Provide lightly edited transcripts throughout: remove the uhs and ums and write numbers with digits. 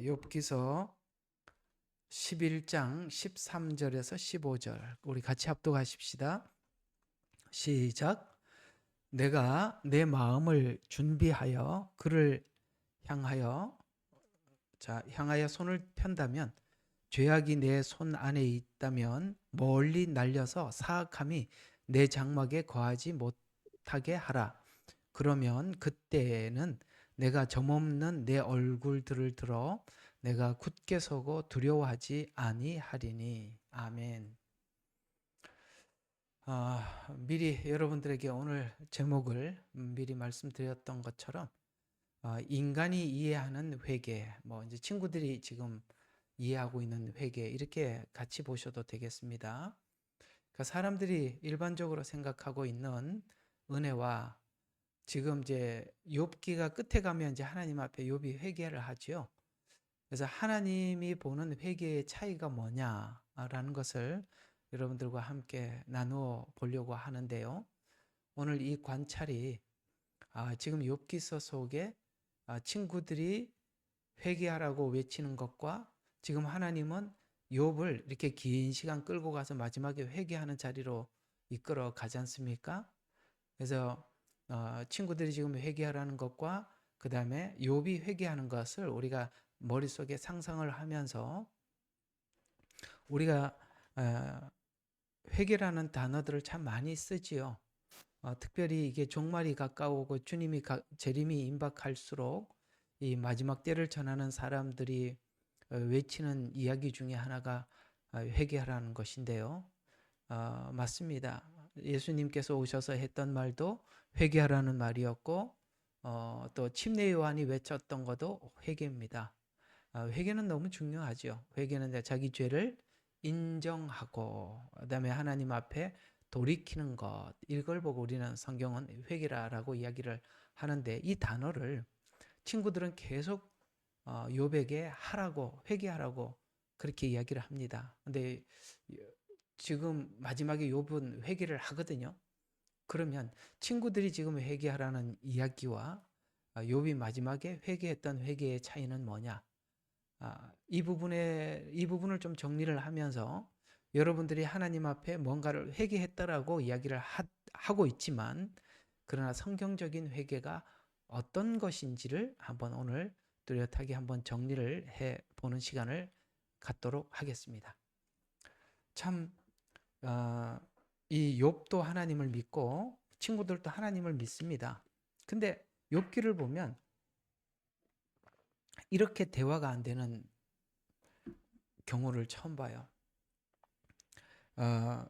욥기서 11장 13절에서 15절 우리 같이 합독하십시다. 시작. 내가 내 마음을 준비하여 그를 향하여 향하여 손을 편다면, 죄악이 내 손 안에 있다면 멀리 날려서 사악함이 내 장막에 거하지 못하게 하라. 그러면 그때는 내가 점없는 내 얼굴들을 들어 내가 굳게 서고 두려워하지 아니하리니. 아멘. 미리 여러분들에게 오늘 제목을 미리 말씀드렸던 것처럼 인간이 이해하는 회개, 이제 친구들이 지금 이해하고 있는 회개, 이렇게 같이 보셔도 되겠습니다. 그러니까 사람들이 일반적으로 생각하고 있는 은혜와 지금 이제 욥기가 끝에 가면 이제 하나님 앞에 욥이 회개를 하죠. 그래서 하나님이 보는 회개의 차이가 뭐냐라는 것을 여러분들과 함께 나누어 보려고 하는데요. 오늘 이 관찰이 지금 욥기서 속에 친구들이 회개하라고 외치는 것과 지금 하나님은 욥을 이렇게 긴 시간 끌고 가서 마지막에 회개하는 자리로 이끌어 가지 않습니까? 그래서 친구들이 지금 회개하라는 것과 그 다음에 욥이 회개하는 것을 우리가 머릿속에 상상을 하면서 우리가 회개라는 단어들을 참 많이 쓰지요. 특별히 이게 종말이 가까우고 주님이 재림이 임박할수록 이 마지막 때를 전하는 사람들이 외치는 이야기 중에 하나가 회개하라는 것인데요. 맞습니다. 예수님께서 오셔서 했던 말도 회개하라는 말이었고, 또 침례 요한이 외쳤던 것도 회개입니다. 회개는 너무 중요하죠. 회개는 자기 죄를 인정하고 그다음에 하나님 앞에 돌이키는 것, 이걸 보고 우리는 성경은 회개라라고 이야기를 하는데, 이 단어를 친구들은 계속 욥에게 하라고, 회개하라고 그렇게 이야기를 합니다. 근데 지금 마지막에 욥은 회개를 하거든요. 그러면 친구들이 지금 회개하라는 이야기와 욥이 마지막에 회개했던 회개의 차이는 뭐냐? 이 부분을 좀 정리를 하면서 여러분들이 하나님 앞에 뭔가를 회개했다라고 이야기를 하고 있지만, 그러나 성경적인 회개가 어떤 것인지를 한번 오늘 뚜렷하게 한번 정리를 해 보는 시간을 갖도록 하겠습니다. 참, 이 욥도 하나님을 믿고 친구들도 하나님을 믿습니다. 근데 욥기를 보면 이렇게 대화가 안 되는 경우를 처음 봐요. 어,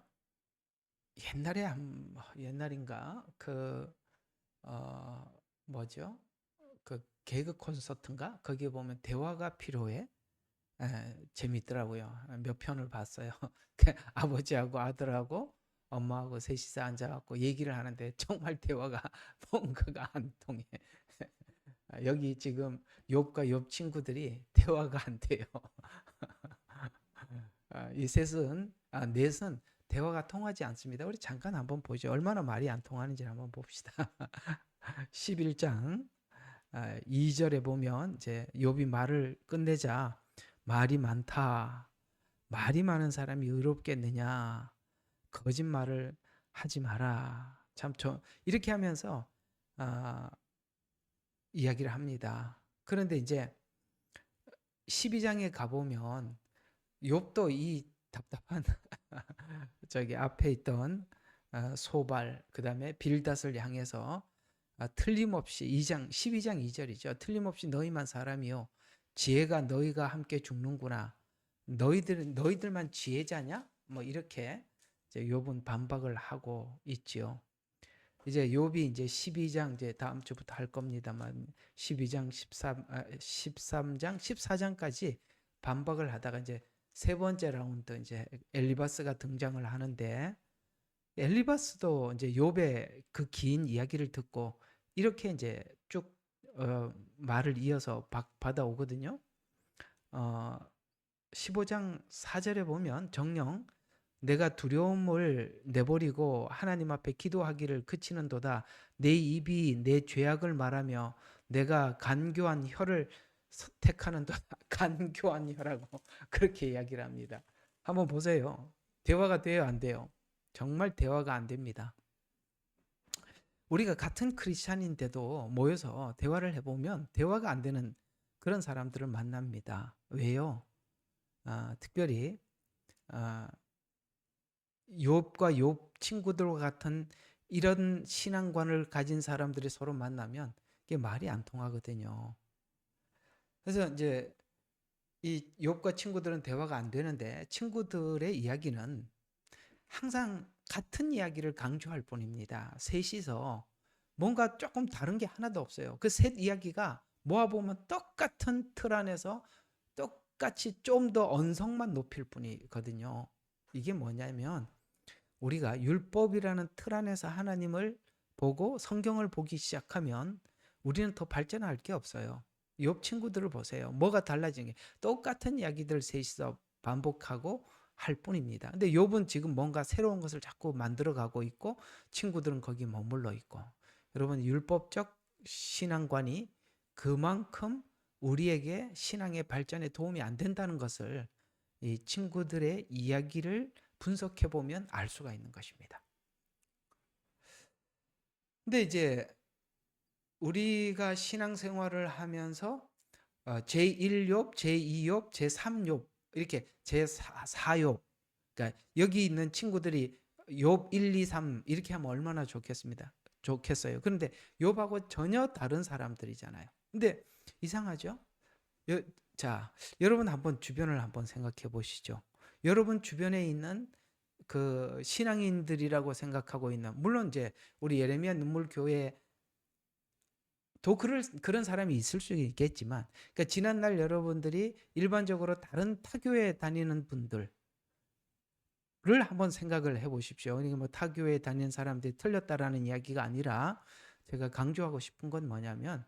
옛날인가 뭐죠? 그 개그 콘서트인가? 거기에 보면 대화가 필요해. 재밌더라고요. 몇 편을 봤어요. 아버지하고 아들하고 엄마하고 셋이서 앉아갖고 얘기를 하는데 정말 대화가 뭔가가 안 통해. 여기 지금 욥과 욥 친구들이 대화가 안 돼요. 이 넷은 대화가 통하지 않습니다. 우리 잠깐 한번 보죠. 얼마나 말이 안 통하는지 한번 봅시다. 11장 2절에 보면 이제 욥이 말을 끝내자, 말이 많다. 말이 많은 사람이 의롭겠느냐. 거짓말을 하지 마라. 이렇게 하면서 이야기를 합니다. 그런데 이제 12장에 가보면 욥도 이 답답한 저기 앞에 있던 소발, 그 다음에 빌닷을 향해서 틀림없이 12장 2절이죠. 틀림없이 너희만 사람이요, 지혜가 너희가 함께 죽는구나. 너희들만 지혜자냐? 이렇게 이제 욥은 반박을 하고 있지요. 이제 욥이 이제 12장, 이제 다음 주부터 할 겁니다만 12장 13장 14장까지 반박을 하다가 이제 세 번째 라운드 이제 엘리바스가 등장을 하는데, 엘리바스도 이제 욥의 그 긴 이야기를 듣고 이렇게 이제 쭉 말을 이어서 받아오거든요. 15장 4절에 보면 정녕 내가 두려움을 내버리고 하나님 앞에 기도하기를 그치는도다. 내 입이 내 죄악을 말하며 내가 간교한 혀를 택하는 도 간교한녀라고 그렇게 이야기를 합니다. 한번 보세요. 대화가 돼요, 안 돼요? 정말 대화가 안 됩니다. 우리가 같은 크리스찬인데도 모여서 대화를 해보면 대화가 안 되는 그런 사람들을 만납니다. 왜요? 특별히 욥과 욥 친구들과 같은 이런 신앙관을 가진 사람들이 서로 만나면 이게 말이 안 통하거든요. 그래서 이제 이 욥과 친구들은 대화가 안 되는데 친구들의 이야기는 항상 같은 이야기를 강조할 뿐입니다. 셋이서 뭔가 조금 다른 게 하나도 없어요. 그 셋 이야기가 모아보면 똑같은 틀 안에서 똑같이 좀 더 언성만 높일 뿐이거든요. 이게 뭐냐면 우리가 율법이라는 틀 안에서 하나님을 보고 성경을 보기 시작하면 우리는 더 발전할 게 없어요. 욥 친구들을 보세요. 뭐가 달라진 게 똑같은 이야기들 셋이서 반복하고 할 뿐입니다. 근데 욥은 지금 뭔가 새로운 것을 자꾸 만들어가고 있고 친구들은 거기 머물러 있고 여러분 율법적 신앙관이 그만큼 우리에게 신앙의 발전에 도움이 안 된다는 것을 이 친구들의 이야기를 분석해 보면 알 수가 있는 것입니다. 근데 이제 우리가 신앙생활을 하면서 제1욥, 제2욥, 제3욥 이렇게 제4욥 그러니까 여기 있는 친구들이 욥 1, 2, 3 이렇게 하면 얼마나 좋겠습니다. 좋겠어요. 그런데 욥하고 전혀 다른 사람들이잖아요. 근데 이상하죠? 자, 여러분 한번 주변을 한번 생각해 보시죠. 여러분 주변에 있는 그 신앙인들이라고 생각하고 있는 물론 이제 우리 예레미야 눈물 교회 또 그런 사람이 있을 수 있겠지만 그러니까 지난날 여러분들이 일반적으로 다른 타교에 다니는 분들을 한번 생각을 해 보십시오. 그러니까 뭐 타교에 다니는 사람들이 틀렸다라는 이야기가 아니라 제가 강조하고 싶은 건 뭐냐면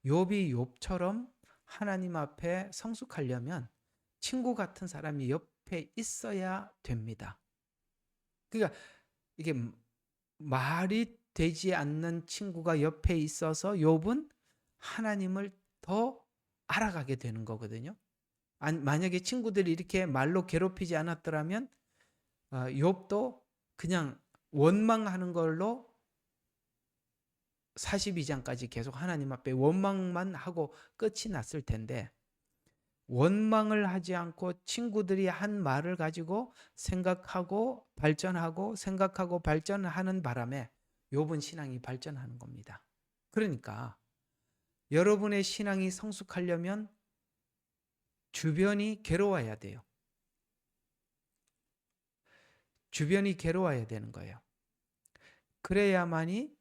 욥이 욥처럼 하나님 앞에 성숙하려면 친구 같은 사람이 옆에 있어야 됩니다. 그러니까 이게 말이 되지 않는 친구가 옆에 있어서 욥은 하나님을 더 알아가게 되는 거거든요. 만약에 친구들이 이렇게 말로 괴롭히지 않았더라면 욥도 그냥 원망하는 걸로 42장까지 계속 하나님 앞에 원망만 하고 끝이 났을 텐데 원망을 하지 않고 친구들이 한 말을 가지고 생각하고 발전하는 바람에 욥은 신앙이 발전하는 겁니다. 그러니까 여러분의 신앙이 성숙하려면 주변이 괴로워야 돼요. 주변이 괴로워야 되는 거예요. 그래야만이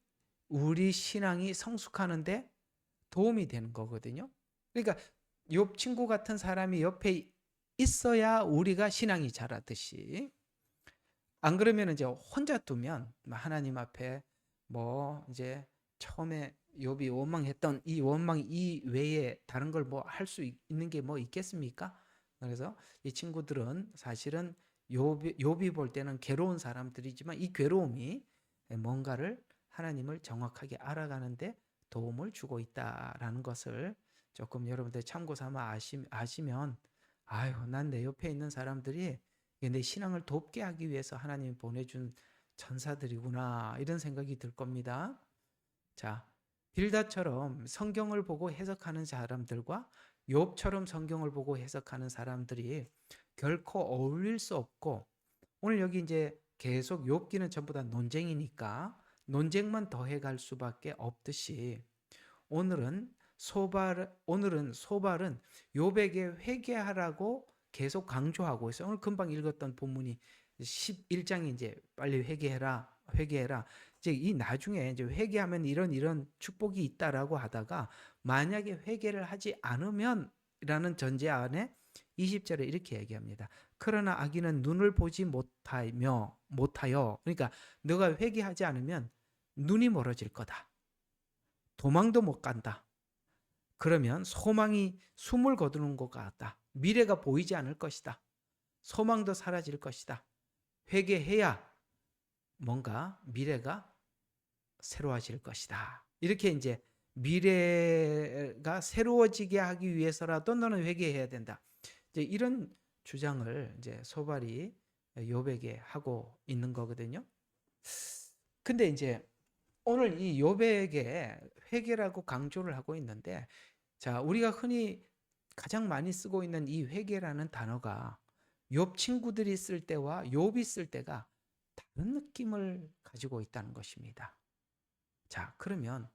우리 신앙이 성숙하는데 도움이 되는 거거든요. 그러니까 욥 친구 같은 사람이 옆에 있어야 우리가 신앙이 자라듯이 안 그러면 이제 혼자 두면 하나님 앞에 뭐 이제 처음에 욥이 원망했던 이 원망 이외에 다른 걸 뭐 할 수 있는 게 뭐 있겠습니까? 그래서 이 친구들은 사실은 욥이 볼 때는 괴로운 사람들이지만 이 괴로움이 뭔가를 하나님을 정확하게 알아가는데 도움을 주고 있다라는 것을 조금 여러분들 참고 삼아 아시면 아유, 난 내 옆에 있는 사람들이 내 신앙을 돕게 하기 위해서 하나님이 보내준 천사들이구나 이런 생각이 들 겁니다. 자, 빌다처럼 성경을 보고 해석하는 사람들과 욥처럼 성경을 보고 해석하는 사람들이 결코 어울릴 수 없고 오늘 여기 이제 계속 욥기는 전부 다 논쟁이니까 논쟁만 더해갈 수밖에 없듯이 오늘은 소발은 욥에게 회개하라고 계속 강조하고 있어요. 오늘 금방 읽었던 본문이 11장이 이제 빨리 회개해라. 이제 이 나중에 이제 회개하면 이런 축복이 있다라고 하다가 만약에 회개를 하지 않으면라는 전제 안에 20절에 이렇게 얘기합니다. 그러나 악인은 눈을 보지 못하여 그러니까 너가 회개하지 않으면 눈이 멀어질 거다. 도망도 못 간다. 그러면 소망이 숨을 거두는 것 같다. 미래가 보이지 않을 것이다. 소망도 사라질 것이다. 회개해야 뭔가 미래가 새로워질 것이다. 이렇게 이제 미래가 새로워지게 하기 위해서라도 너는 회개해야 된다. 이제 이런 주장을 이제 소발이 욥에게 하고 있는 거거든요. 근데 이제 오늘 이 욥에게 회개라고 강조를 하고 있는데, 자, 우리가 흔히 가장 많이 쓰고 있는 이 회개라는 단어가 욥 친구들이 쓸 때와 욥이 쓸 때가 다른 느낌을 가지고 있다는 것입니다. 자, 그러면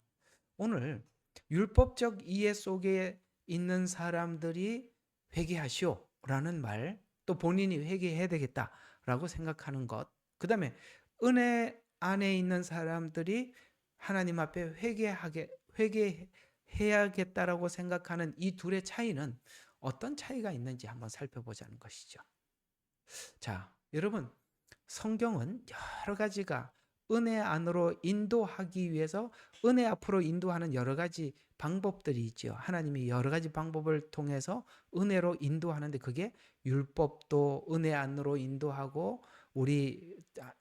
오늘 율법적 이해 속에 있는 사람들이 회개하시오라는 말, 또 본인이 회개해야 되겠다라고 생각하는 것, 그 다음에 은혜 안에 있는 사람들이 하나님 앞에 회개해야겠다라고 생각하는 이 둘의 차이는 어떤 차이가 있는지 한번 살펴보자는 것이죠. 자, 여러분, 성경은 여러 가지가 은혜 안으로 인도하기 위해서 은혜 앞으로 인도하는 여러 가지 방법들이 있죠. 하나님이 여러 가지 방법을 통해서 은혜로 인도하는데, 그게 율법도 은혜 안으로 인도하고 우리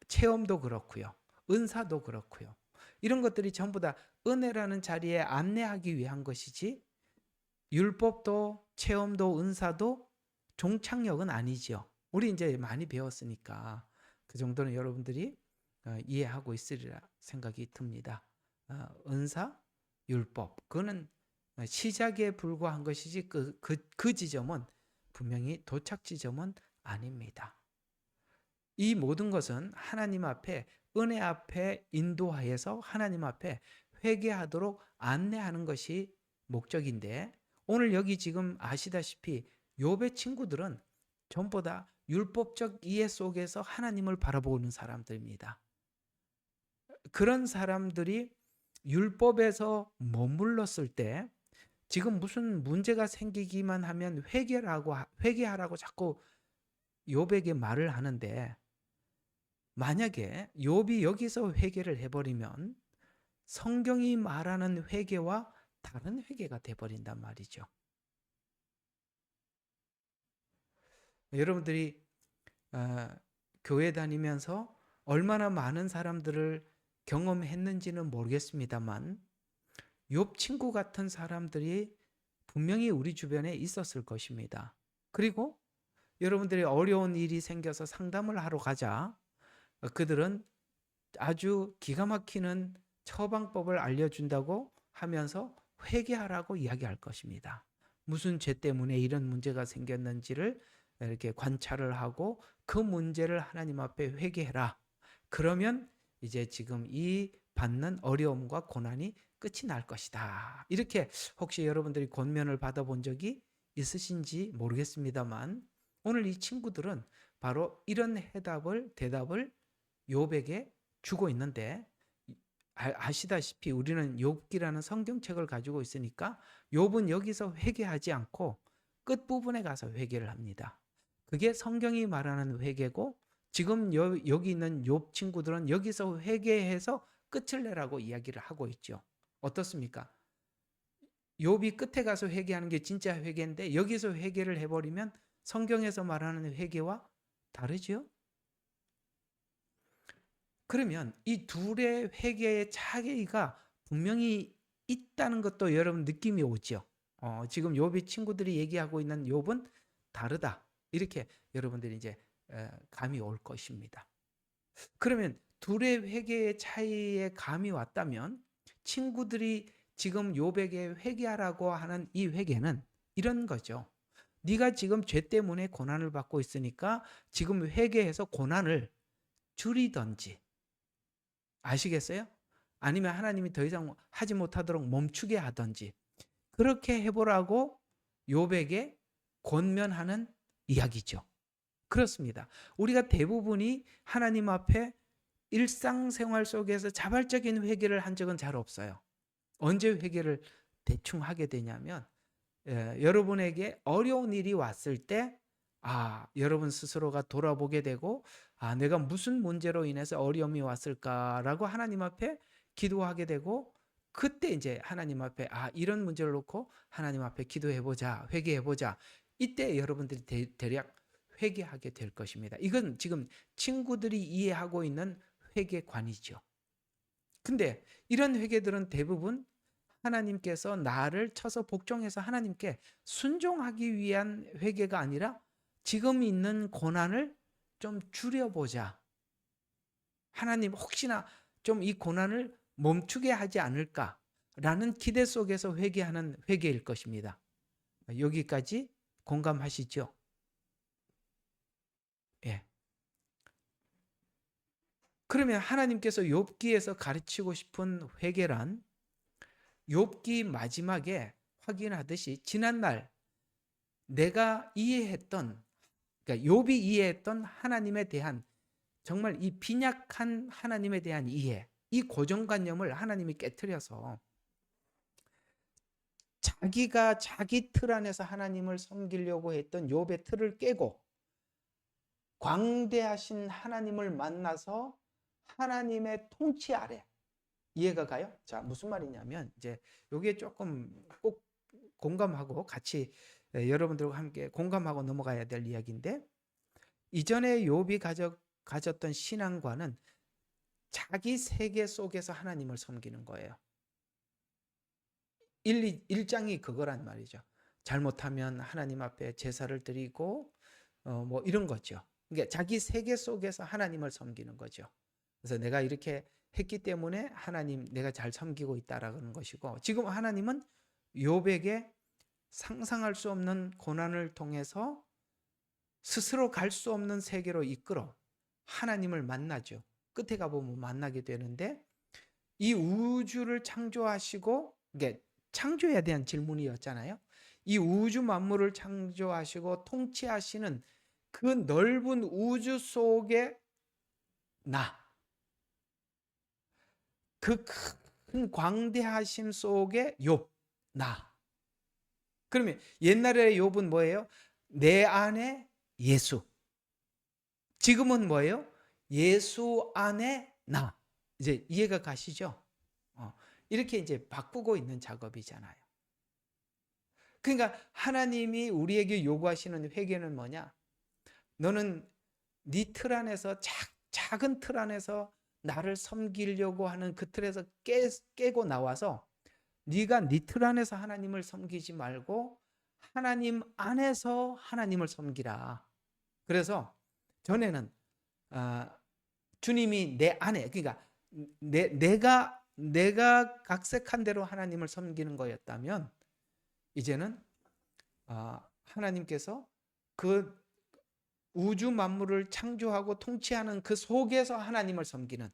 체험도 그렇고요. 은사도 그렇고요. 이런 것들이 전부 다 은혜라는 자리에 안내하기 위한 것이지, 율법도 체험도 은사도 종착역은 아니죠. 우리 이제 많이 배웠으니까 그 정도는 여러분들이 이해하고 있으리라 생각이 듭니다. 은사, 율법, 그거는 시작에 불과한 것이지 그 지점은 분명히 도착 지점은 아닙니다. 이 모든 것은 하나님 앞에, 은혜 앞에 인도하여서 하나님 앞에 회개하도록 안내하는 것이 목적인데, 오늘 여기 지금 아시다시피 욥의 친구들은 전부 다 율법적 이해 속에서 하나님을 바라보는 사람들입니다. 그런 사람들이 율법에서 머물렀을 때 지금 무슨 문제가 생기기만 하면 회개하라고 자꾸 욥에게 말을 하는데, 만약에 욥이 여기서 회개를 해버리면 성경이 말하는 회개와 다른 회개가 돼버린단 말이죠. 여러분들이 교회 다니면서 얼마나 많은 사람들을 경험했는지는 모르겠습니다만, 욥 친구 같은 사람들이 분명히 우리 주변에 있었을 것입니다. 그리고 여러분들이 어려운 일이 생겨서 상담을 하러 가자, 그들은 아주 기가 막히는 처방법을 알려준다고 하면서 회개하라고 이야기할 것입니다. 무슨 죄 때문에 이런 문제가 생겼는지를 이렇게 관찰을 하고 그 문제를 하나님 앞에 회개해라. 그러면 이제 지금 이 받는 어려움과 고난이 끝이 날 것이다. 이렇게 혹시 여러분들이 권면을 받아본 적이 있으신지 모르겠습니다만, 오늘 이 친구들은 바로 이런 대답을 욥에게 주고 있는데, 아시다시피 우리는 욥기라는 성경책을 가지고 있으니까 욥은 여기서 회개하지 않고 끝부분에 가서 회개를 합니다. 그게 성경이 말하는 회개고, 지금 여기 있는 욥 친구들은 여기서 회개해서 끝을 내라고 이야기를 하고 있죠. 어떻습니까? 욥이 끝에 가서 회개하는 게 진짜 회개인데 여기서 회개를 해버리면 성경에서 말하는 회개와 다르죠? 그러면 이 둘의 회개의 차이가 분명히 있다는 것도 여러분 느낌이 오죠. 지금 욥의 친구들이 얘기하고 있는 욥은 다르다. 이렇게 여러분들이 이제 감이 올 것입니다. 그러면 둘의 회개의 차이에 감이 왔다면, 친구들이 지금 욥에게 회개하라고 하는 이 회개는 이런 거죠. 네가 지금 죄 때문에 고난을 받고 있으니까 지금 회개해서 고난을 줄이든지, 아시겠어요? 아니면 하나님이 더 이상 하지 못하도록 멈추게 하든지, 그렇게 해보라고 욥에게 권면하는 이야기죠. 그렇습니다. 우리가 대부분이 하나님 앞에 일상생활 속에서 자발적인 회개를 한 적은 잘 없어요. 언제 회개를 대충 하게 되냐면, 여러분에게 어려운 일이 왔을 때, 여러분 스스로가 돌아보게 되고, 내가 무슨 문제로 인해서 어려움이 왔을까라고 하나님 앞에 기도하게 되고, 그때 이제 하나님 앞에 이런 문제를 놓고 하나님 앞에 기도해보자, 회개해보자. 이때 여러분들이 대략 회개하게 될 것입니다. 이건 지금 친구들이 이해하고 있는 회개관이죠. 근데 이런 회개들은 대부분 하나님께서 나를 쳐서 복종해서 하나님께 순종하기 위한 회개가 아니라 지금 있는 고난을 좀 줄여보자. 하나님 혹시나 좀 이 고난을 멈추게 하지 않을까라는 기대 속에서 회개하는 회개일 것입니다. 여기까지 공감하시죠? 예. 그러면 하나님께서 욥기에서 가르치고 싶은 회개란 욥기 마지막에 확인하듯이 지난날 내가 이해했던, 그러니까 욥이 이해했던 하나님에 대한 정말 이 빈약한 하나님에 대한 이해, 이 고정관념을 하나님이 깨트려서 자기가 자기 틀 안에서 하나님을 섬기려고 했던 욥의 틀을 깨고 광대하신 하나님을 만나서 하나님의 통치 아래, 이해가 가요? 자, 무슨 말이냐면 이제 여기에 조금 꼭 공감하고 같이 여러분들과 함께 공감하고 넘어가야 될 이야기인데, 이전에 욥이 가졌던 신앙과는 자기 세계 속에서 하나님을 섬기는 거예요. 1장이 그거란 말이죠. 잘못하면 하나님 앞에 제사를 드리고 뭐 이런 거죠. 그러니까 자기 세계 속에서 하나님을 섬기는 거죠. 그래서 내가 이렇게 했기 때문에 하나님 내가 잘 섬기고 있다라는 것이고, 지금 하나님은 욥에게 상상할 수 없는 고난을 통해서 스스로 갈 수 없는 세계로 이끌어 하나님을 만나죠. 끝에 가보면 만나게 되는데, 이 우주를 창조하시고, 이게 창조에 대한 질문이었잖아요. 이 우주 만물을 창조하시고 통치하시는 그 넓은 우주 속에 그 큰 광대하심 속에 욥, 그러면 옛날에 욥은 뭐예요? 내 안에 예수. 지금은 뭐예요? 예수 안에 나. 이제 이해가 가시죠? 이렇게 이제 바꾸고 있는 작업이잖아요. 그러니까 하나님이 우리에게 요구하시는 회개는 뭐냐? 너는 네 틀 안에서 작은 틀 안에서 나를 섬기려고 하는 그 틀에서 깨고 나와서 네가 네 틀 안에서 하나님을 섬기지 말고 하나님 안에서 하나님을 섬기라. 그래서 전에는 주님이 내 안에, 그러니까 내가 각색한 대로 하나님을 섬기는 거였다면, 이제는 하나님께서 그 우주 만물을 창조하고 통치하는 그 속에서 하나님을 섬기는,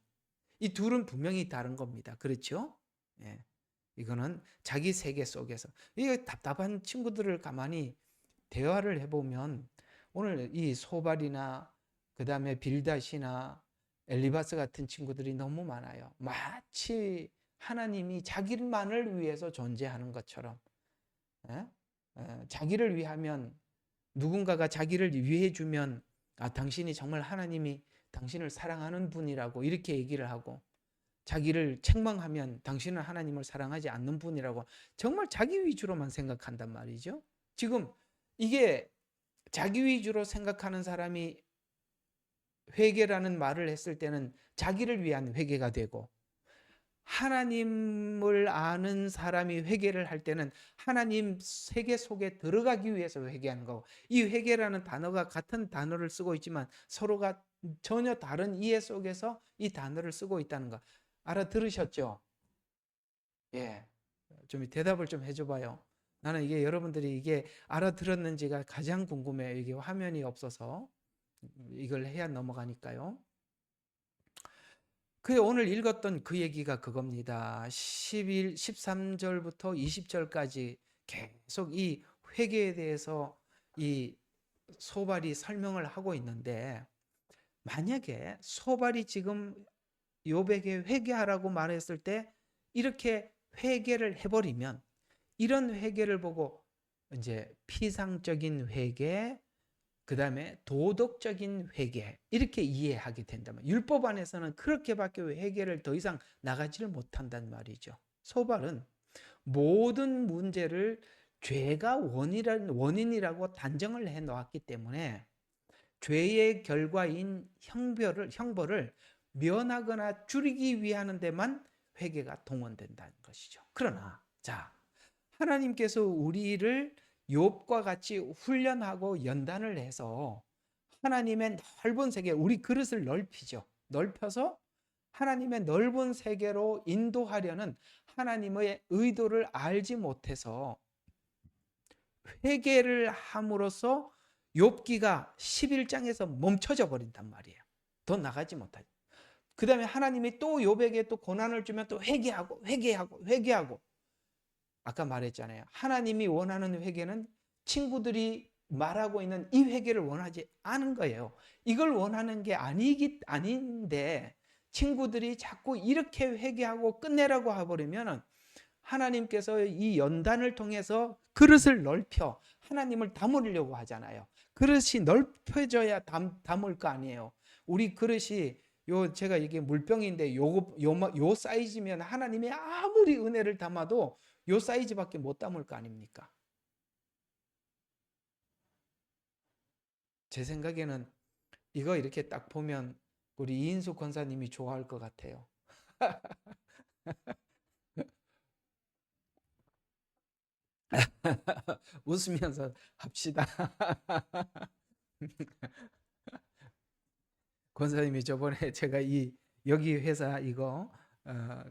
이 둘은 분명히 다른 겁니다. 그렇죠? 예. 이거는 자기 세계 속에서. 이 답답한 친구들을 가만히 대화를 해보면 오늘 이 소발이나 그 다음에 빌닷이나 엘리바스 같은 친구들이 너무 많아요. 마치 하나님이 자기만을 위해서 존재하는 것처럼, 자기를 위하면, 누군가가 자기를 위해 주면 당신이 정말 하나님이 당신을 사랑하는 분이라고 이렇게 얘기를 하고, 자기를 책망하면 당신은 하나님을 사랑하지 않는 분이라고 정말 자기 위주로만 생각한단 말이죠. 지금 이게 자기 위주로 생각하는 사람이 회개라는 말을 했을 때는 자기를 위한 회개가 되고, 하나님을 아는 사람이 회개를 할 때는 하나님 세계 속에 들어가기 위해서 회개하는 거고, 이 회개라는 단어가 같은 단어를 쓰고 있지만 서로가 전혀 다른 이해 속에서 이 단어를 쓰고 있다는 거 알아들으셨죠? 예. 좀 대답을 좀 해줘 봐요. 나는 이게 여러분들이 이게 알아들었는지가 가장 궁금해요. 이게 화면이 없어서 이걸 해야 넘어가니까요. 오늘 읽었던 그 얘기가 그겁니다. 13절부터 20절까지 계속 이 회개에 대해서 이 소발이 설명을 하고 있는데, 만약에 소발이 지금 욥에게 회개하라고 말했을 때 이렇게 회개를 해버리면, 이런 회개를 보고 이제 피상적인 회개, 그 다음에 도덕적인 회개, 이렇게 이해하게 된다면, 율법 안에서는 그렇게밖에 회개를 더 이상 나가지를 못한단 말이죠. 소발은 모든 문제를 죄가 원인이라고 단정을 해 놓았기 때문에 죄의 결과인 형벌을 면하거나 줄이기 위하는 데만 회개가 동원된다는 것이죠. 그러나 자, 하나님께서 우리를 욥과 같이 훈련하고 연단을 해서 하나님의 넓은 세계, 우리 그릇을 넓히죠. 넓혀서 하나님의 넓은 세계로 인도하려는 하나님의 의도를 알지 못해서 회개를 함으로써 욥기가 11장에서 멈춰져 버린단 말이에요. 더 나가지 못하죠. 그 다음에 하나님이 또 욥에게 또 고난을 주면 또 회개하고 아까 말했잖아요. 하나님이 원하는 회개는 친구들이 말하고 있는 이 회개를 원하지 않은 거예요. 이걸 원하는 게 아닌데 친구들이 자꾸 이렇게 회개하고 끝내라고 해버리면 하나님께서 이 연단을 통해서 그릇을 넓혀 하나님을 담으려고 하잖아요. 그릇이 넓혀져야 담을 거 아니에요. 우리 그릇이 제가 이게 물병인데 요 사이즈면 하나님이 아무리 은혜를 담아도 요 사이즈밖에 못 담을 거 아닙니까? 제 생각에는 이거 이렇게 딱 보면 우리 이인숙 권사님이 좋아할 것 같아요. 웃으면서 합시다. 권사님이 저번에 제가 여기 회사 이거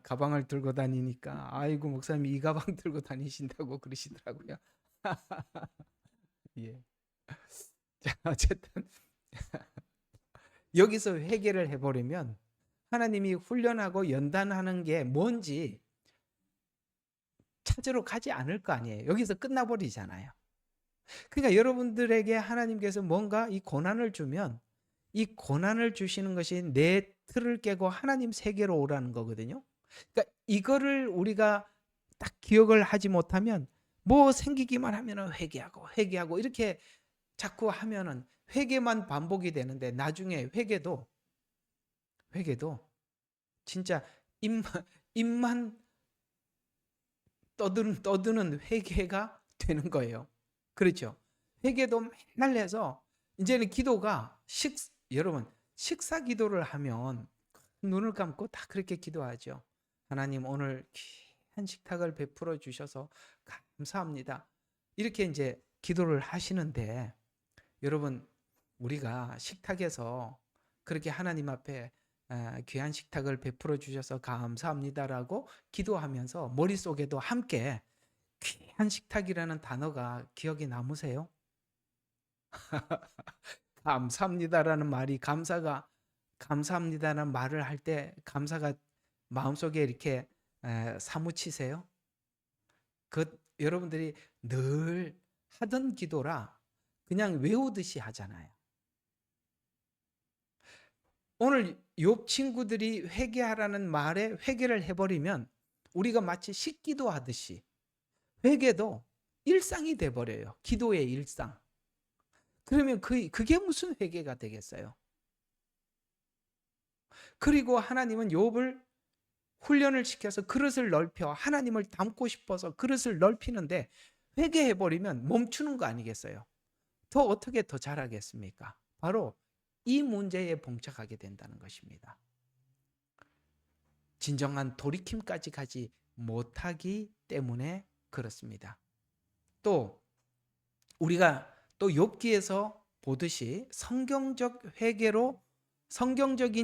가방을 들고 다니니까 아이고 목사님 이 가방 들고 다니신다고 그러시더라고요. 예. 자, 어쨌든 여기서 회개를 해버리면 하나님이 훈련하고 연단하는 게 뭔지 찾으러 가지 않을 거 아니에요. 여기서 끝나버리잖아요. 그러니까 여러분들에게 하나님께서 뭔가 이 고난을 주면 이 고난을 주시는 것이 내 틀을 깨고 하나님 세계로 오라는 거거든요. 그러니까 이거를 우리가 딱 기억을 하지 못하면 뭐 생기기만 하면 회개하고 이렇게 자꾸 하면은 회개만 반복이 되는데 나중에 회개도 진짜 입만 떠드는 회개가 되는 거예요. 그렇죠? 회개도 맨날 해서 이제는 기도가 여러분 식사 기도를 하면 눈을 감고 다 그렇게 기도하죠. 하나님 오늘 귀한 식탁을 베풀어 주셔서 감사합니다. 이렇게 이제 기도를 하시는데 여러분 우리가 식탁에서 그렇게 하나님 앞에 귀한 식탁을 베풀어 주셔서 감사합니다라고 기도하면서 머릿속에도 함께 귀한 식탁이라는 단어가 기억에 남으세요? 감사합니다라는 말이 감사합니다라는 말을 할 때 감사가 마음속에 이렇게 사무치세요? 여러분들이 늘 하던 기도라 그냥 외우듯이 하잖아요. 오늘 욥 친구들이 회개하라는 말에 회개를 해버리면 우리가 마치 식기도 하듯이 회개도 일상이 돼버려요. 기도의 일상. 그러면 그게 무슨 회개가 되겠어요? 그리고 하나님은 욥을 훈련을 시켜서 그릇을 넓혀 하나님을 닮고 싶어서 그릇을 넓히는데 회개해버리면 멈추는 거 아니겠어요? 어떻게 더 잘하겠습니까? 바로 이 문제에 봉착하게 된다는 것입니다. 진정한 돌이킴까지 가지 못하기 때문에 그렇습니다. 또 우리가 또 욥기에서 보듯이 성경적인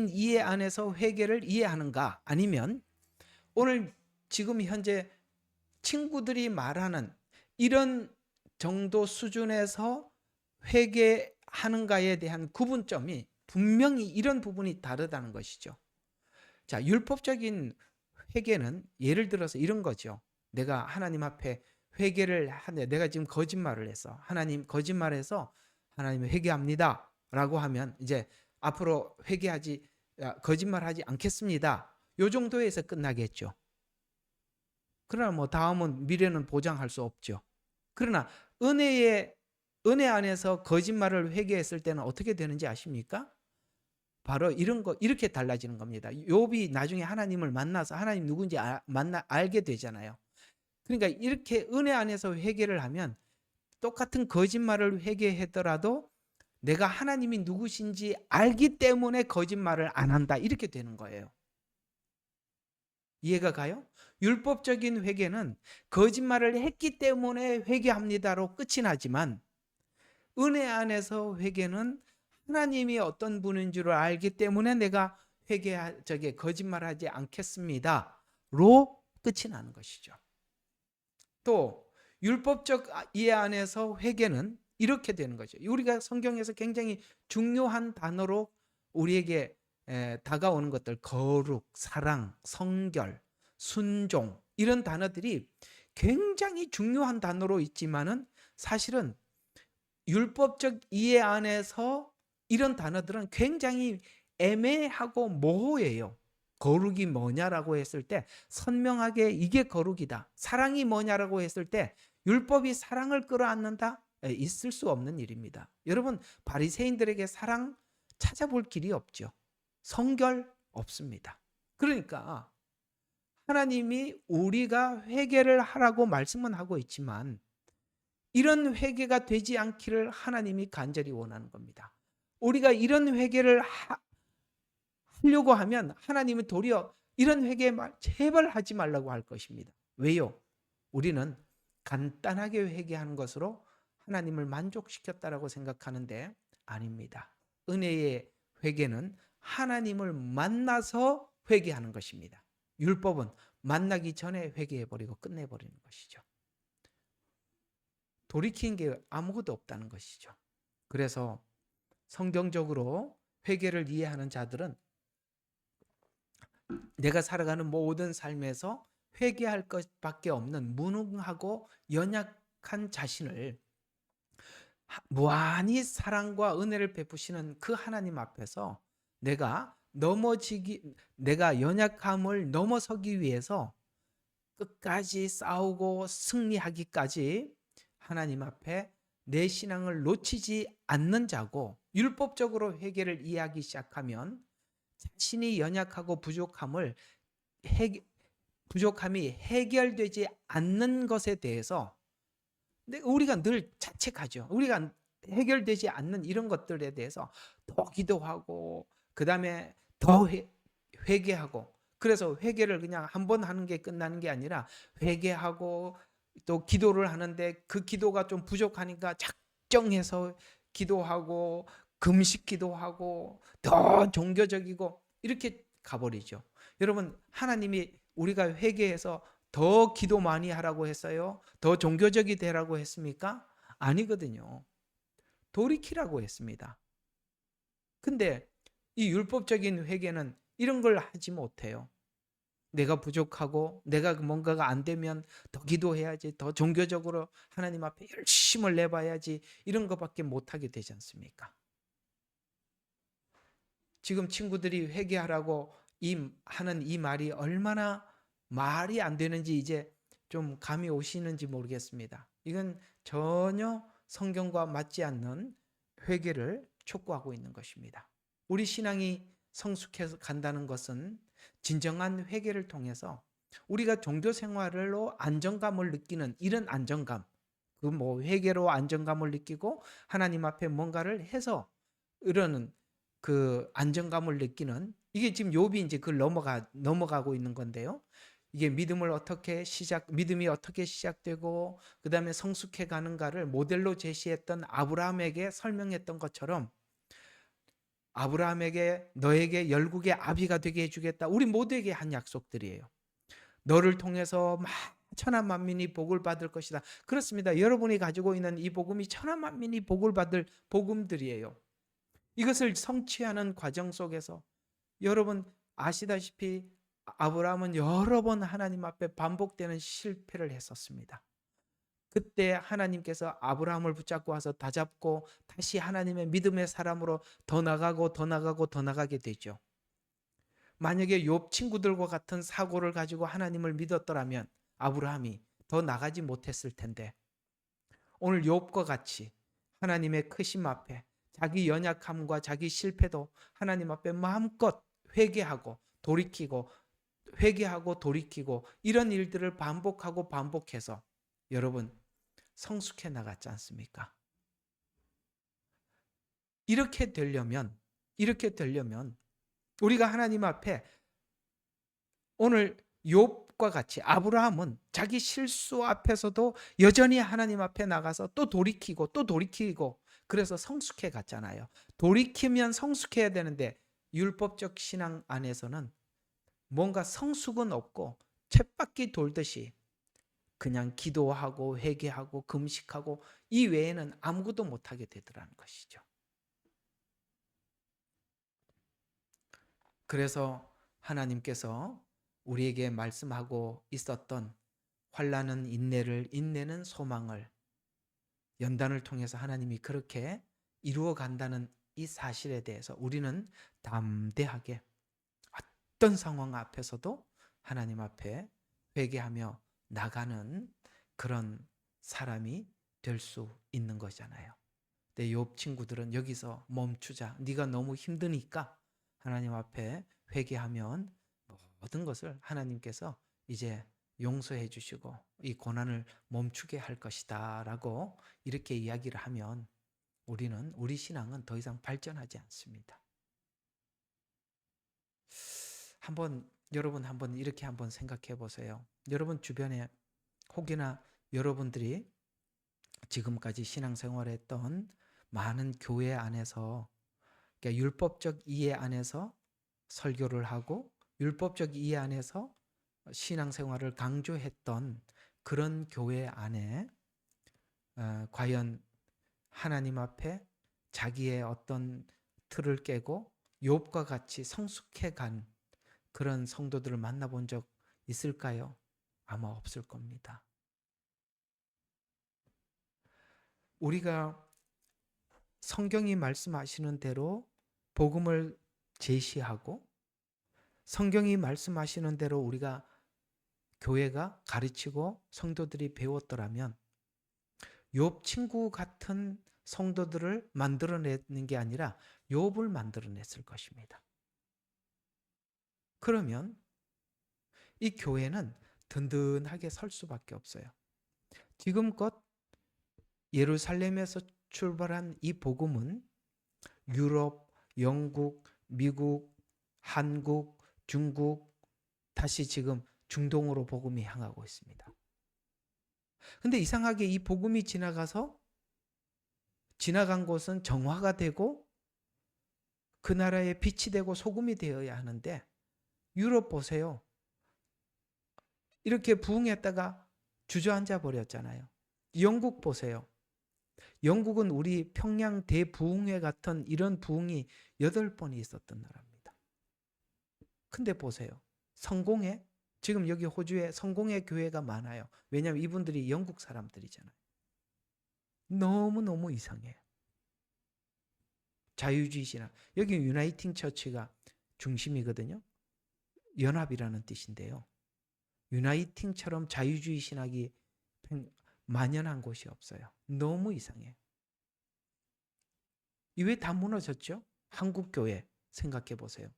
이해 안에서 회개를 이해하는가 아니면 오늘 지금 현재 친구들이 말하는 이런 정도 수준에서 회개하는가에 대한 구분점이 분명히 이런 부분이 다르다는 것이죠. 자, 율법적인 회개는 예를 들어서 이런 거죠. 내가 하나님 앞에 회개를 하는데 내가 지금 거짓말을 해서 하나님 거짓말해서 하나님 회개합니다 라고 하면 이제 앞으로 거짓말하지 않겠습니다. 요 정도에서 끝나겠죠. 그러나 뭐 다음은 미래는 보장할 수 없죠. 그러나 은혜 안에서 거짓말을 회개했을 때는 어떻게 되는지 아십니까? 바로 이렇게 달라지는 겁니다. 욥이 나중에 하나님을 만나서 하나님 누군지 알게 되잖아요. 그러니까 이렇게 은혜 안에서 회개를 하면 똑같은 거짓말을 회개하더라도 내가 하나님이 누구신지 알기 때문에 거짓말을 안 한다. 이렇게 되는 거예요. 이해가 가요? 율법적인 회개는 거짓말을 했기 때문에 회개합니다로 끝이 나지만 은혜 안에서 회개는 하나님이 어떤 분인 줄 알기 때문에 내가 거짓말하지 않겠습니다로 끝이 나는 것이죠. 또 율법적 이해 안에서 회개는 이렇게 되는 거죠. 우리가 성경에서 굉장히 중요한 단어로 우리에게 다가오는 것들, 거룩, 사랑, 성결, 순종, 이런 단어들이 굉장히 중요한 단어로 있지만은 사실은 율법적 이해 안에서 이런 단어들은 굉장히 애매하고 모호해요. 거룩이 뭐냐라고 했을 때 선명하게 이게 거룩이다. 사랑이 뭐냐라고 했을 때 율법이 사랑을 끌어안는다? 있을 수 없는 일입니다. 여러분, 바리새인들에게 사랑 찾아볼 길이 없죠. 성결 없습니다. 그러니까 하나님이 우리가 회개를 하라고 말씀은 하고 있지만 이런 회개가 되지 않기를 하나님이 간절히 원하는 겁니다. 우리가 이런 회개를 하려고 하면 하나님은 도리어 이런 회개 제발 하지 말라고 할 것입니다. 왜요? 우리는 간단하게 회개하는 것으로 하나님을 만족시켰다라고 생각하는데 아닙니다. 은혜의 회개는 하나님을 만나서 회개하는 것입니다. 율법은 만나기 전에 회개해버리고 끝내버리는 것이죠. 돌이킨 게 아무것도 없다는 것이죠. 그래서 성경적으로 회개를 이해하는 자들은 내가 살아가는 모든 삶에서 회개할 것밖에 없는 무능하고 연약한 자신을 무한히 사랑과 은혜를 베푸시는 그 하나님 앞에서 내가 연약함을 넘어서기 위해서 끝까지 싸우고 승리하기까지 하나님 앞에 내 신앙을 놓치지 않는 자고, 율법적으로 회개를 이해하기 시작하면 자신이 연약하고 부족함이 해결되지 않는 것에 대해서 우리가 늘 자책하죠. 우리가 해결되지 않는 이런 것들에 대해서 더 기도하고 그 다음에 더 회개하고, 그래서 회개를 그냥 한 번 하는 게 끝나는 게 아니라 회개하고 또 기도를 하는데 그 기도가 좀 부족하니까 작정해서 기도하고 금식 기도하고 더 종교적이고 이렇게 가버리죠. 여러분, 하나님이 우리가 회개해서 더 기도 많이 하라고 했어요? 더 종교적이 되라고 했습니까? 아니거든요. 돌이키라고 했습니다. 근데 이 율법적인 회개는 이런 걸 하지 못해요. 내가 부족하고 내가 뭔가가 안 되면 더 기도해야지, 더 종교적으로 하나님 앞에 열심을 내봐야지, 이런 것밖에 못하게 되지 않습니까? 지금 친구들이 회개하라고 하는 이 말이 얼마나 말이 안 되는지 이제 좀 감이 오시는지 모르겠습니다. 이건 전혀 성경과 맞지 않는 회개를 촉구하고 있는 것입니다. 우리 신앙이 성숙해서 간다는 것은 진정한 회개를 통해서 우리가 종교 생활로 안정감을 느끼는 이런 안정감, 그 회개로 안정감을 느끼고 하나님 앞에 뭔가를 해서 이러는 그 안정감을 느끼는, 이게 지금 욥이 이제 그걸 넘어가고 있는 건데요. 이게 믿음이 어떻게 시작되고 그 다음에 성숙해 가는가를 모델로 제시했던 아브라함에게 설명했던 것처럼, 아브라함에게 너에게 열국의 아비가 되게 해주겠다, 우리 모두에게 한 약속들이에요. 너를 통해서 천한 만민이 복을 받을 것이다. 그렇습니다. 여러분이 가지고 있는 이 복음이 천한 만민이 복을 받을 복음들이에요. 이것을 성취하는 과정 속에서 여러분 아시다시피 아브라함은 여러 번 하나님 앞에 반복되는 실패를 했었습니다. 그때 하나님께서 아브라함을 붙잡고 와서 다잡고 다시 하나님의 믿음의 사람으로 더 나가고 더 나가고 더 나가게 되죠. 만약에 욥 친구들과 같은 사고를 가지고 하나님을 믿었더라면 아브라함이 더 나가지 못했을 텐데, 오늘 욥과 같이 하나님의 크심 앞에 자기 연약함과 자기 실패도 하나님 앞에 마음껏 회개하고 돌이키고 회개하고 돌이키고 이런 일들을 반복하고 반복해서 여러분 성숙해 나갔지 않습니까? 이렇게 되려면 우리가 하나님 앞에 오늘 욥과 같이 아브라함은 자기 실수 앞에서도 여전히 하나님 앞에 나가서 또 돌이키고 또 돌이키고 그래서 성숙해 갔잖아요. 돌이키면 성숙해야 되는데 율법적 신앙 안에서는 뭔가 성숙은 없고 쳇바퀴 돌듯이 그냥 기도하고 회개하고 금식하고 이 외에는 아무것도 못하게 되더라는 것이죠. 그래서 하나님께서 우리에게 말씀하고 있었던 환난은 인내를, 인내는 소망을, 연단을 통해서 하나님이 그렇게 이루어 간다는 이 사실에 대해서 우리는 담대하게 어떤 상황 앞에서도 하나님 앞에 회개하며 나가는 그런 사람이 될 수 있는 거잖아요. 근데 욥 친구들은 여기서 멈추자. 네가 너무 힘드니까 하나님 앞에 회개하면 모든 것을 하나님께서 이제 용서해 주시고 이 고난을 멈추게 할 것이다 라고 이렇게 이야기를 하면 우리 신앙은 더 이상 발전하지 않습니다. 여러분 한번 이렇게 한번 생각해 보세요. 여러분 주변에 혹여나 여러분들이 지금까지 신앙생활했던 많은 교회 안에서 그러니까 율법적 이해 안에서 설교를 하고 율법적 이해 안에서 신앙생활을 강조했던 그런 교회 안에 과연 하나님 앞에 자기의 어떤 틀을 깨고 욥과 같이 성숙해 간 그런 성도들을 만나본 적 있을까요? 아마 없을 겁니다. 우리가 성경이 말씀하시는 대로 복음을 제시하고 성경이 말씀하시는 대로 우리가 교회가 가르치고 성도들이 배웠더라면 욥 친구 같은 성도들을 만들어내는 게 아니라 욥을 만들어냈을 것입니다. 그러면 이 교회는 든든하게 설 수밖에 없어요. 지금껏 예루살렘에서 출발한 이 복음은 유럽, 영국, 미국, 한국, 중국, 다시 지금 중동으로 복음이 향하고 있습니다. 근데 이상하게 이 복음이 지나간 곳은 정화가 되고 그 나라의 빛이 되고 소금이 되어야 하는데 유럽 보세요. 이렇게 부흥했다가 주저앉아 버렸잖아요. 영국 보세요. 영국은 우리 평양 대부흥회 같은 이런 부흥이 8번이 있었던 나라입니다. 근데 보세요. 성공회, 지금 여기 호주에 성공회 교회가 많아요. 왜냐하면 이분들이 영국 사람들이잖아요. 너무너무 이상해요. 자유주의 신학. 여기 유나이팅 처치가 중심이거든요. 연합이라는 뜻인데요. 유나이팅처럼 자유주의 신학이 만연한 곳이 없어요. 너무 이상해요. 왜 다 무너졌죠? 한국교회 생각해 보세요.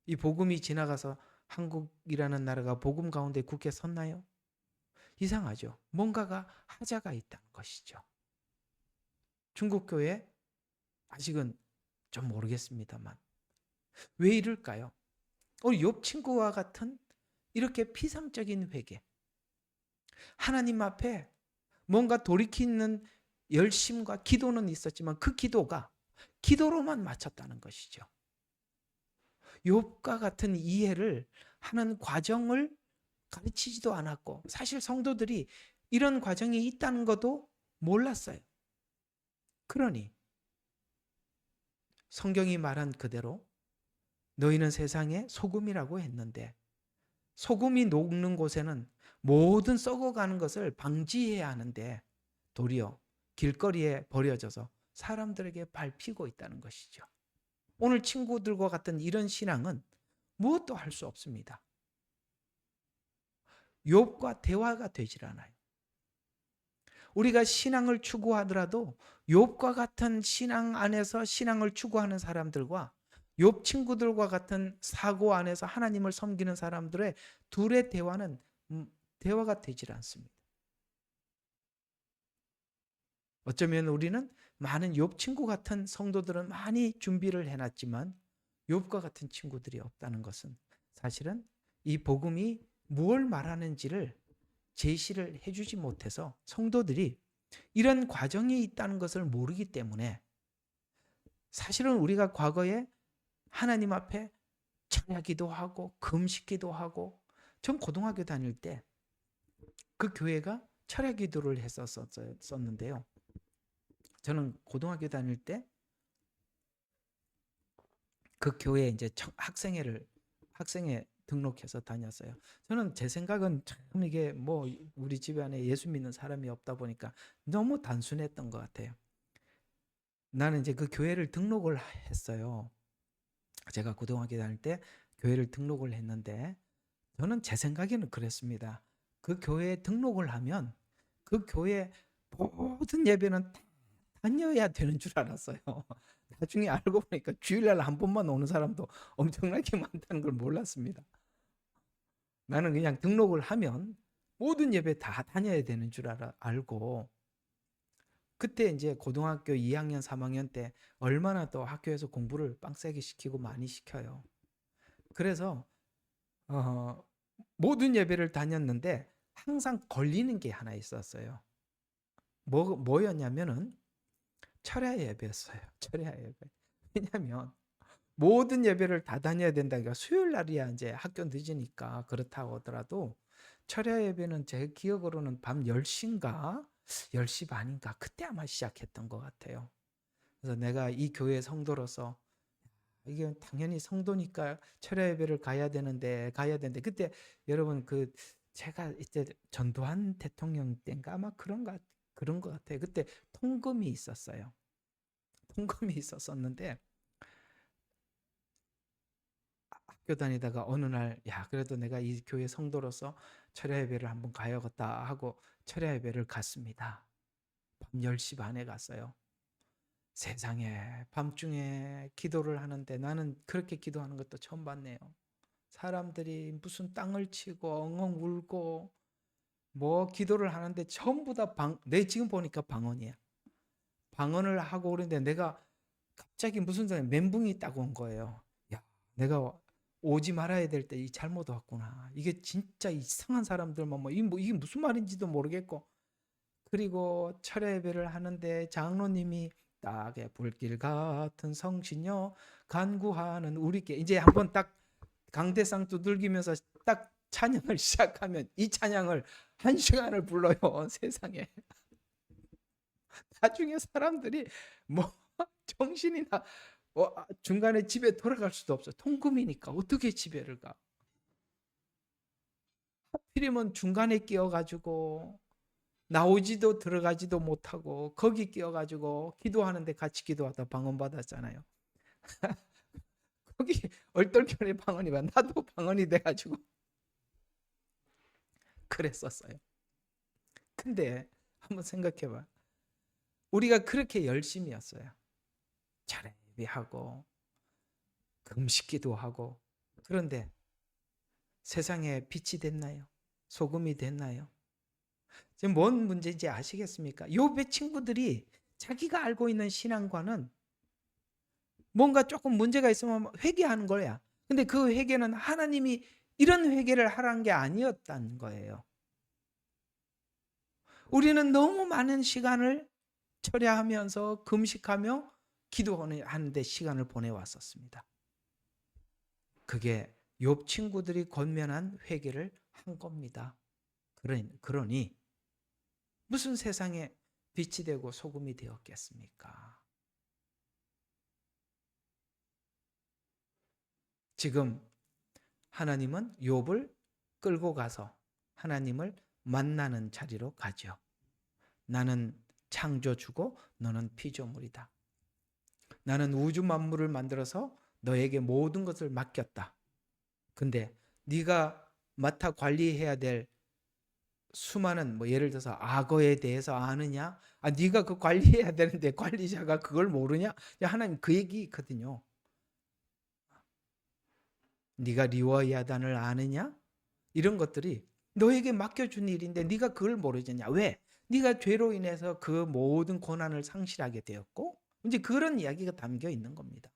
이 복음이 지나가서 한국이라는 나라가 복음 가운데 굳게 섰나요? 이상하죠. 뭔가가 하자가 있다는 것이죠. 중국교회 아직은 좀 모르겠습니다만 왜 이럴까요? 우리 욥 친구와 같은 이렇게 피상적인 회개, 하나님 앞에 뭔가 돌이키는 열심과 기도는 있었지만 그 기도가 기도로만 마쳤다는 것이죠. 욥과 같은 이해를 하는 과정을 가르치지도 않았고 사실 성도들이 이런 과정이 있다는 것도 몰랐어요. 그러니 성경이 말한 그대로 너희는 세상의 소금이라고 했는데 소금이 녹는 곳에는 모든 썩어가는 것을 방지해야 하는데 도리어 길거리에 버려져서 사람들에게 밟히고 있다는 것이죠. 오늘 친구들과 같은 이런 신앙은 무엇도 할 수 없습니다. 욥과 대화가 되질 않아요. 우리가 신앙을 추구하더라도 욥과 같은 신앙 안에서 신앙을 추구하는 사람들과 욥 친구들과 같은 사고 안에서 하나님을 섬기는 사람들의 둘의 대화는 대화가 되질 않습니다. 어쩌면 우리는 많은 욥 친구 같은 성도들은 많이 준비를 해놨지만 욥과 같은 친구들이 없다는 것은 사실은 이 복음이 뭘 말하는지를 제시를 해주지 못해서 성도들이 이런 과정이 있다는 것을 모르기 때문에 사실은 우리가 과거에 하나님 앞에 찬양기도 하고 금식기도 하고 전 고등학교 다닐 때 그 교회가 철야 기도를 했었는데요. 저는 고등학교 다닐 때 그 교회에 이제 학생회 등록해서 다녔어요. 저는 제 생각은 참 이게 뭐 우리 집안에 예수 믿는 사람이 없다 보니까 너무 단순했던 것 같아요. 나는 이제 그 교회를 등록을 했어요. 제가 고등학교 다닐 때 교회를 등록을 했는데 저는 제 생각에는 그랬습니다. 그 교회에 등록을 하면 그 교회 모든 예배는 다 다녀야 되는 줄 알았어요. 나중에 알고 보니까 주일날 한 번만 오는 사람도 엄청나게 많다는 걸 몰랐습니다. 나는 그냥 등록을 하면 모든 예배 다 다녀야 되는 줄 알고 그때 이제 고등학교 2학년, 3학년 때 얼마나 또 학교에서 공부를 빡세게 시키고 많이 시켜요. 그래서 모든 예배를 다녔는데 항상 걸리는 게 하나 있었어요. 뭐였냐면은 철야 예배였어요. 철야 예배. 왜냐하면 모든 예배를 다 다녀야 된다니까 수요일 날이야 이제 학교 늦으니까 그렇다고 하더라도 철야 예배는 제 기억으로는 밤 10시인가 10시 반인가 그때 아마 시작했던 것 같아요. 그래서 내가 이 교회 성도로서 이게 당연히 성도니까 철야 예배를 가야 되는데 그때 여러분 그 제가 이때 전두환 대통령 때인가 아마 그런 것 같아요. 그때 통금이 있었어요. 통금이 있었었는데 학교 다니다가 어느 날 야 그래도 내가 이 교회 성도로서 철야 예배를 한번 가야겠다 하고 철야 예배를 갔습니다. 밤 10시 반에 갔어요. 세상에 밤중에 기도를 하는데 나는 그렇게 기도하는 것도 처음 봤네요. 사람들이 무슨 땅을 치고 엉엉 울고 뭐 기도를 하는데 전부 다 내 지금 보니까 방언이야. 방언을 하고 그러는데 내가 갑자기 무슨 멘붕이 딱 온 거예요. 야, 내가 오지 말아야 될 때 이 잘못 왔구나. 이게 진짜 이상한 사람들만 이게 무슨 말인지도 모르겠고. 그리고 철야 예배를 하는데 장로님이 딱에 불길 같은 성신여 간구하는 우리께 이제 한번 딱 강대상 두들기면서 딱 찬양을 시작하면 이 찬양을 1시간을 불러요. 세상에. 나중에 사람들이 뭐 정신이나 중간에 집에 돌아갈 수도 없어. 통금이니까 어떻게 집에를 가? 하필이면 중간에 끼어가지고 나오지도 들어가지도 못하고 거기 끼어가지고 기도하는데 같이 기도하다 방언 받았잖아요. 거기 얼떨결에 방언이 와 나도 방언이 돼가지고 그랬었어요. 근데 한번 생각해봐. 우리가 그렇게 열심히 했어요. 잘 예배하고 금식기도 하고 그런데 세상에 빛이 됐나요? 소금이 됐나요? 지금 뭔 문제인지 아시겠습니까? 욥의 친구들이 자기가 알고 있는 신앙과는 뭔가 조금 문제가 있으면 회개하는 거야. 근데 그 회개는 하나님이 이런 회개를 하라는 게 아니었다는 거예요. 우리는 너무 많은 시간을 철야하면서 금식하며 기도하는데 시간을 보내왔었습니다. 그게 욥 친구들이 권면한 회개를 한 겁니다. 그러니 무슨 세상에 빛이 되고 소금이 되었겠습니까? 지금 하나님은 욥을 끌고 가서 하나님을 만나는 자리로 가죠. 나는 창조주고 너는 피조물이다. 나는 우주 만물을 만들어서 너에게 모든 것을 맡겼다. 근데 네가 맡아 관리해야 될 수많은 예를 들어서 악어에 대해서 아느냐? 네가 그 관리해야 되는데 관리자가 그걸 모르냐? 하나님 그 얘기 있거든요. 네가 리워야단을 아느냐? 이런 것들이 너에게 맡겨준 일인데 네가 그걸 모르겠냐? 왜? 네가 죄로 인해서 그 모든 고난을 상실하게 되었고 이제 그런 이야기가 담겨 있는 겁니다.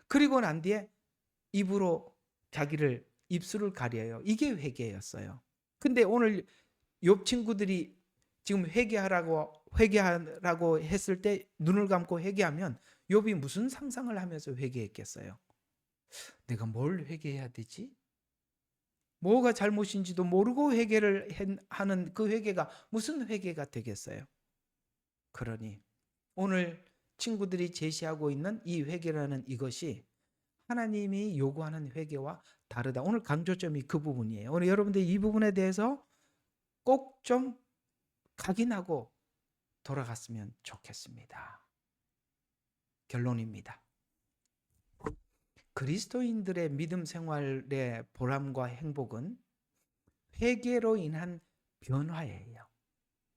그리고 난 뒤에 입으로 자기를 입술을 가려요. 이게 회개였어요. 근데 오늘 욥 친구들이 지금 회개하라고 했을 때 눈을 감고 회개하면 욥이 무슨 상상을 하면서 회개했겠어요? 내가 뭘 회개해야 되지? 뭐가 잘못인지도 모르고 회개를 하는 그 회개가 무슨 회개가 되겠어요? 그러니 오늘 친구들이 제시하고 있는 이 회개라는 이것이 하나님이 요구하는 회개와 다르다. 오늘 강조점이 그 부분이에요. 오늘 여러분들 이 부분에 대해서 꼭 좀 각인하고 돌아갔으면 좋겠습니다. 결론입니다. 그리스도인들의 믿음 생활의 보람과 행복은 회개로 인한 변화예요.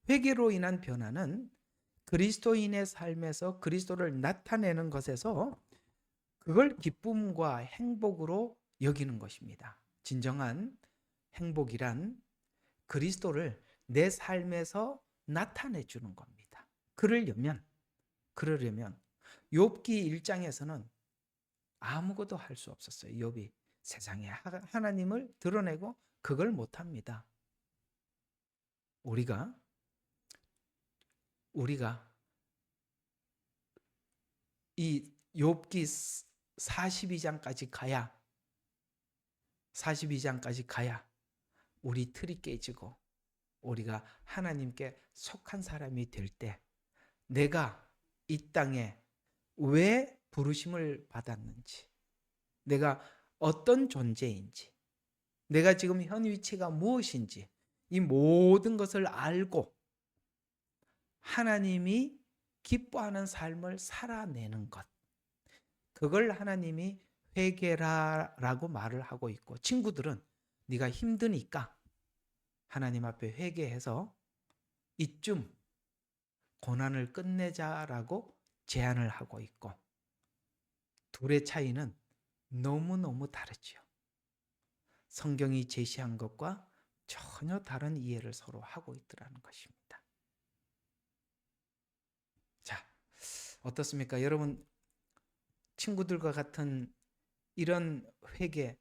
회개로 인한 변화는 그리스도인의 삶에서 그리스도를 나타내는 것에서 그걸 기쁨과 행복으로 여기는 것입니다. 진정한 행복이란 그리스도를 내 삶에서 나타내 주는 겁니다. 그러려면 욥기 1장에서는 아무것도 할 수 없었어요. 욥이 세상에 하나님을 드러내고 그걸 못합니다. 우리가 이 욥기 42장까지 가야 우리 틀이 깨지고 우리가 하나님께 속한 사람이 될 때 내가 이 땅에 왜 부르심을 받았는지, 내가 어떤 존재인지, 내가 지금 현 위치가 무엇인지 이 모든 것을 알고 하나님이 기뻐하는 삶을 살아내는 것, 그걸 하나님이 회개라라고 말을 하고 있고, 친구들은 네가 힘드니까 하나님 앞에 회개해서 이쯤 고난을 끝내자라고 제안을 하고 있고, 둘의 차이는 너무너무 다르죠. 성경이 제시한 것과 전혀 다른 이해를 서로 하고 있더라는 것입니다. 자, 어떻습니까? 여러분, 친구들과 같은 이런 회개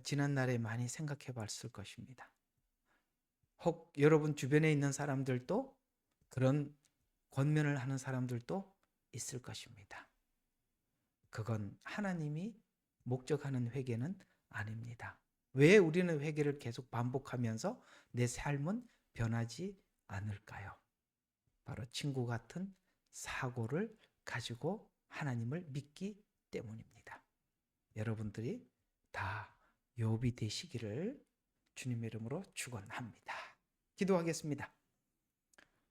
지난날에 많이 생각해 봤을 것입니다. 혹 여러분 주변에 있는 사람들도 그런 권면을 하는 사람들도 있을 것입니다. 그건 하나님이 목적하는 회개는 아닙니다. 왜 우리는 회개를 계속 반복하면서 내 삶은 변하지 않을까요? 바로 친구 같은 사고를 가지고 하나님을 믿기 때문입니다. 여러분들이 다 욥이 되시기를 주님의 이름으로 축원합니다. 기도하겠습니다.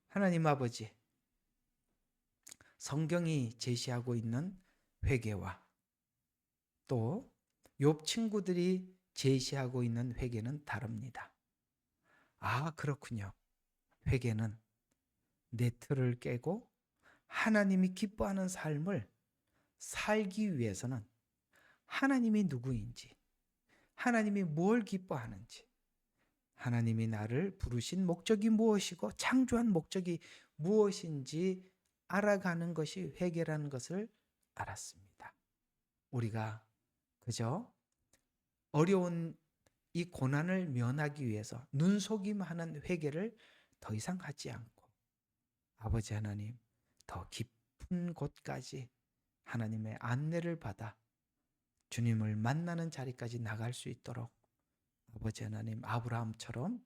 하나님 아버지, 성경이 제시하고 있는 회개와 또 욥 친구들이 제시하고 있는 회개는 다릅니다. 아, 그렇군요. 회개는 내 틀을 깨고 하나님이 기뻐하는 삶을 살기 위해서는 하나님이 누구인지, 하나님이 뭘 기뻐하는지, 하나님이 나를 부르신 목적이 무엇이고 창조한 목적이 무엇인지 알아가는 것이 회개라는 것을 알았습니다. 우리가 그저 어려운 이 고난을 면하기 위해서 눈속임하는 회개를 더 이상 하지 않고 아버지 하나님 더 깊은 곳까지 하나님의 안내를 받아 주님을 만나는 자리까지 나갈 수 있도록 아버지 하나님 아브라함처럼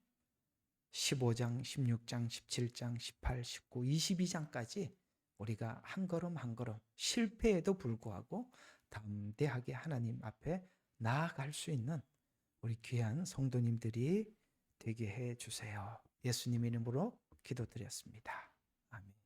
15장, 16장, 17장, 18, 19, 22장까지 우리가 한 걸음 한 걸음 실패에도 불구하고 담대하게 하나님 앞에 나아갈 수 있는 우리 귀한 성도님들이 되게 해 주세요. 예수님 이름으로 기도드렸습니다. 아멘.